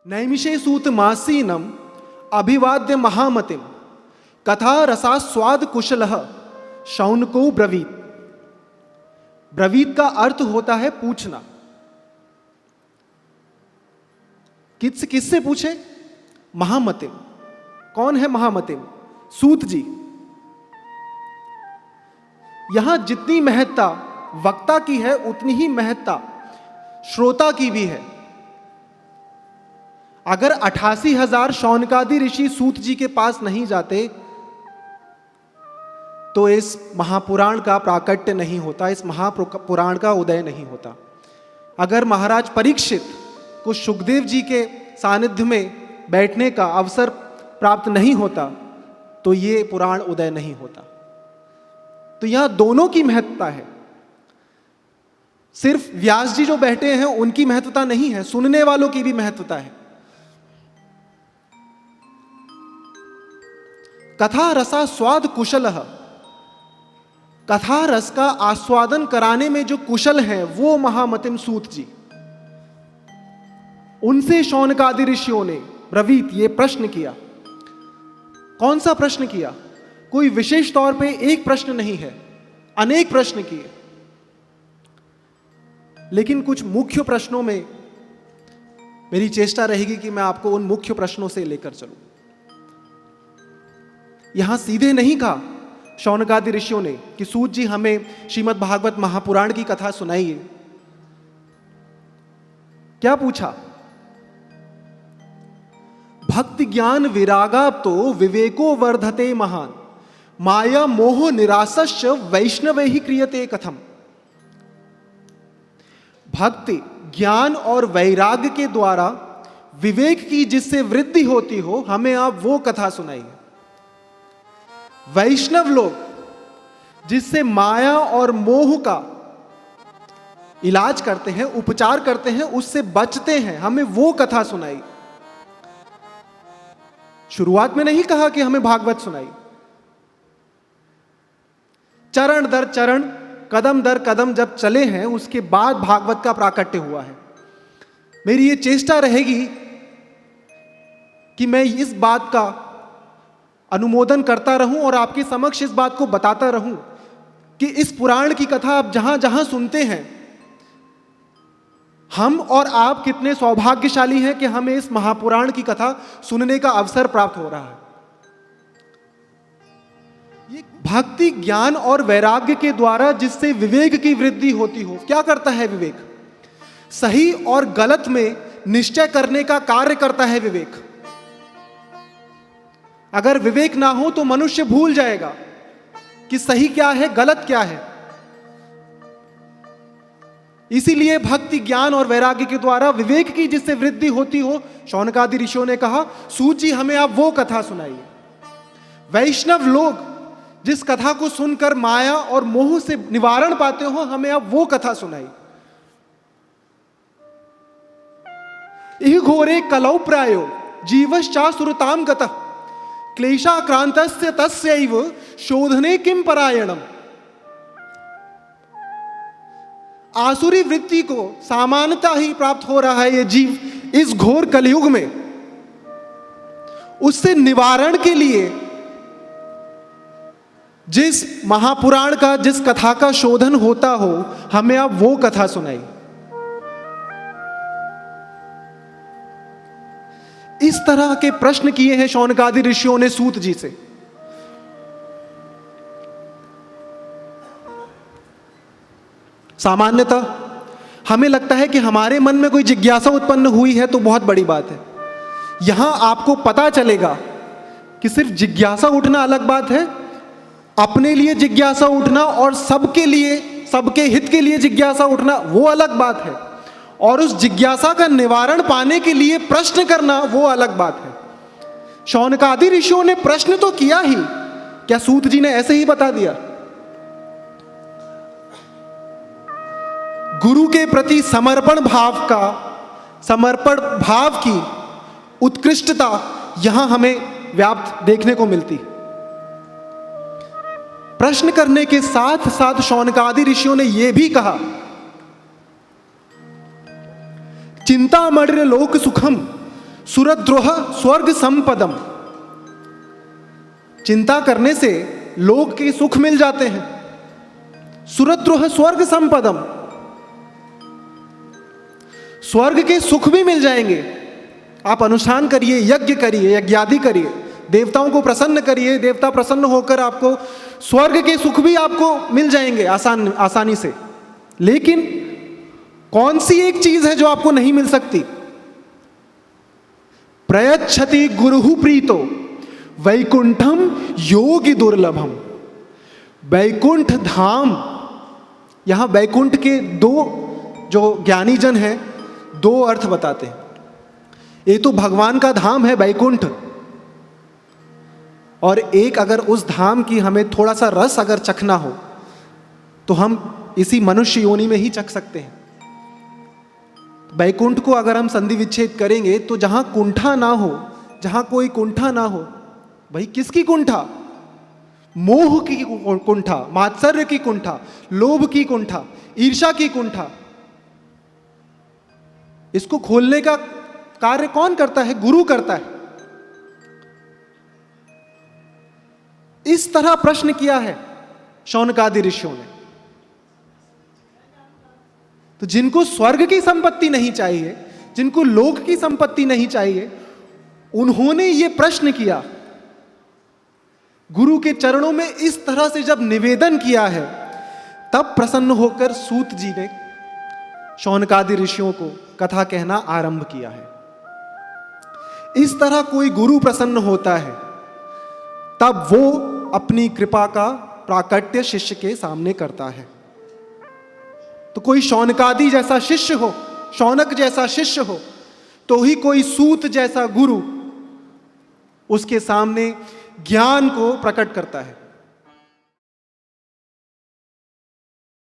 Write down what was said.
नैमिषे सूत मासीनम अभिवाद्य महामतिम कथा रसास्वाद कुशलः शौनको ब्रवीत। ब्रवीत का अर्थ होता है पूछना। किससे पूछे? महामतिम। कौन है महामतिम? सूत जी। यहां जितनी महत्ता वक्ता की है उतनी ही महत्ता श्रोता की भी है। अगर 88,000 शौनकादि ऋषि सूत जी के पास नहीं जाते तो इस महापुराण का प्राकट्य नहीं होता, इस महापुराण का उदय नहीं होता। अगर महाराज परीक्षित को सुखदेव जी के सानिध्य में बैठने का अवसर प्राप्त नहीं होता तो ये पुराण उदय नहीं होता। तो यहां दोनों की महत्ता है। सिर्फ व्यास जी जो बैठे हैं उनकी महत्वता नहीं है, सुनने वालों की भी महत्वता है। कथा रसा स्वाद कुशलः, कथा रस का आस्वादन कराने में जो कुशल हैं वो महामतिम सूत जी। उनसे शौनकादि ऋषियों ने ब्रवीत ये प्रश्न किया। कौन सा प्रश्न किया? कोई विशेष तौर पे एक प्रश्न नहीं है, अनेक प्रश्न किए। लेकिन कुछ मुख्य प्रश्नों में मेरी चेष्टा रहेगी कि मैं आपको उन मुख्य प्रश्नों से लेकर चलूं। यहां सीधे नहीं कहा शौनकादि ऋषियों ने कि सूत जी हमें श्रीमद् भागवत महापुराण की कथा सुनाइए। क्या पूछा? भक्ति ज्ञान विरागाप्तो विवेको वर्धते महान माया मोह निरासश्च वैष्णवे ही क्रियते कथम। भक्ति ज्ञान और वैराग्य के द्वारा विवेक की जिससे वृद्धि होती हो हमें आप वो कथा सुनाइए। वैष्णव लोग जिससे माया और मोह का इलाज करते हैं, उपचार करते हैं, उससे बचते हैं, हमें वो कथा सुनाई। शुरुआत में नहीं कहा कि हमें भागवत सुनाई। चरण दर चरण कदम दर कदम जब चले हैं उसके बाद भागवत का प्राकट्य हुआ है। मेरी ये चेष्टा रहेगी कि मैं इस बात का अनुमोदन करता रहूं और आपके समक्ष इस बात को बताता रहूं कि इस पुराण की कथा आप जहां जहां सुनते हैं, हम और आप कितने सौभाग्यशाली हैं कि हमें इस महापुराण की कथा सुनने का अवसर प्राप्त हो रहा है। ये भक्ति ज्ञान और वैराग्य के द्वारा जिससे विवेक की वृद्धि होती हो। क्या करता है विवेक? सही और गलत में निश्चय करने का कार्य करता है विवेक। अगर विवेक ना हो तो मनुष्य भूल जाएगा कि सही क्या है, गलत क्या है। इसीलिए भक्ति ज्ञान और वैराग्य के द्वारा विवेक की जिससे वृद्धि होती हो, शौनकादि ऋषियों ने कहा सूत जी हमें आप वो कथा सुनाइए। वैष्णव लोग जिस कथा को सुनकर माया और मोह से निवारण पाते हो, हमें आप वो कथा सुनाइए। इह घोरे कलौ प्रायो जीवश्चासुरताम गतः क्लेशाक्रांतस्य तस्यैव शोधने किम परायणम। आसुरी वृत्ति को सामान्यता ही प्राप्त हो रहा है ये जीव इस घोर कलयुग में। उससे निवारण के लिए जिस महापुराण का, जिस कथा का शोधन होता हो, हमें आप वो कथा सुनाई। इस तरह के प्रश्न किए हैं शौनकादि ऋषियों ने सूत जी से। सामान्यतः हमें लगता है कि हमारे मन में कोई जिज्ञासा उत्पन्न हुई है तो बहुत बड़ी बात है। यहां आपको पता चलेगा कि सिर्फ जिज्ञासा उठना अलग बात है, अपने लिए जिज्ञासा उठना और सबके लिए, सबके हित के लिए जिज्ञासा उठना वो अलग बात है, और उस जिज्ञासा का निवारण पाने के लिए प्रश्न करना वो अलग बात है। शौनकादि ऋषियों ने प्रश्न तो किया ही, क्या सूत जी ने ऐसे ही बता दिया? गुरु के प्रति समर्पण भाव की उत्कृष्टता यहां हमें व्याप्त देखने को मिलती। प्रश्न करने के साथ साथ शौनकादि ऋषियों ने यह भी कहा चिंतामणिर्लोक सुखम सुरद्रोह स्वर्ग संपदम। चिंता करने से लोक के सुख मिल जाते हैं। सुरद्रोह स्वर्ग संपदम, स्वर्ग के सुख भी मिल जाएंगे। आप अनुष्ठान करिए, यज्ञ करिए, यज्ञादि करिए, देवताओं को प्रसन्न करिए, देवता प्रसन्न होकर आपको स्वर्ग के सुख भी आपको मिल जाएंगे आसानी से। लेकिन कौन सी एक चीज है जो आपको नहीं मिल सकती? प्रयच्छति गुरुहु प्रीतो वैकुंठम योगी दुर्लभम। वैकुंठ धाम, यहां वैकुंठ के दो जो ज्ञानी जन हैं दो अर्थ बताते हैं। एक तो भगवान का धाम है वैकुंठ, और एक अगर उस धाम की हमें थोड़ा सा रस अगर चखना हो तो हम इसी मनुष्य योनि में ही चख सकते हैं। वैकुंठ को अगर हम संधि विच्छेद करेंगे तो जहां कुंठा ना हो, जहां कोई कुंठा ना हो, भाई किसकी कुंठा? मोह की कुंठा, मात्सर्य की कुंठा, लोभ की कुंठा, ईर्ष्या की कुंठा। इसको खोलने का कार्य कौन करता है? गुरु करता है। इस तरह प्रश्न किया है शौनकादि ऋषियों ने। तो जिनको स्वर्ग की संपत्ति नहीं चाहिए, जिनको लोक की संपत्ति नहीं चाहिए, उन्होंने यह प्रश्न किया। गुरु के चरणों में इस तरह से जब निवेदन किया है, तब प्रसन्न होकर सूत जी ने शौनकादि ऋषियों को कथा कहना आरंभ किया है। इस तरह कोई गुरु प्रसन्न होता है, तब वो अपनी कृपा का प्राकट्य शिष्य के सामने करता है। तो कोई शौनकादि जैसा शिष्य हो, शौनक जैसा शिष्य हो, तो ही कोई सूत जैसा गुरु उसके सामने ज्ञान को प्रकट करता है।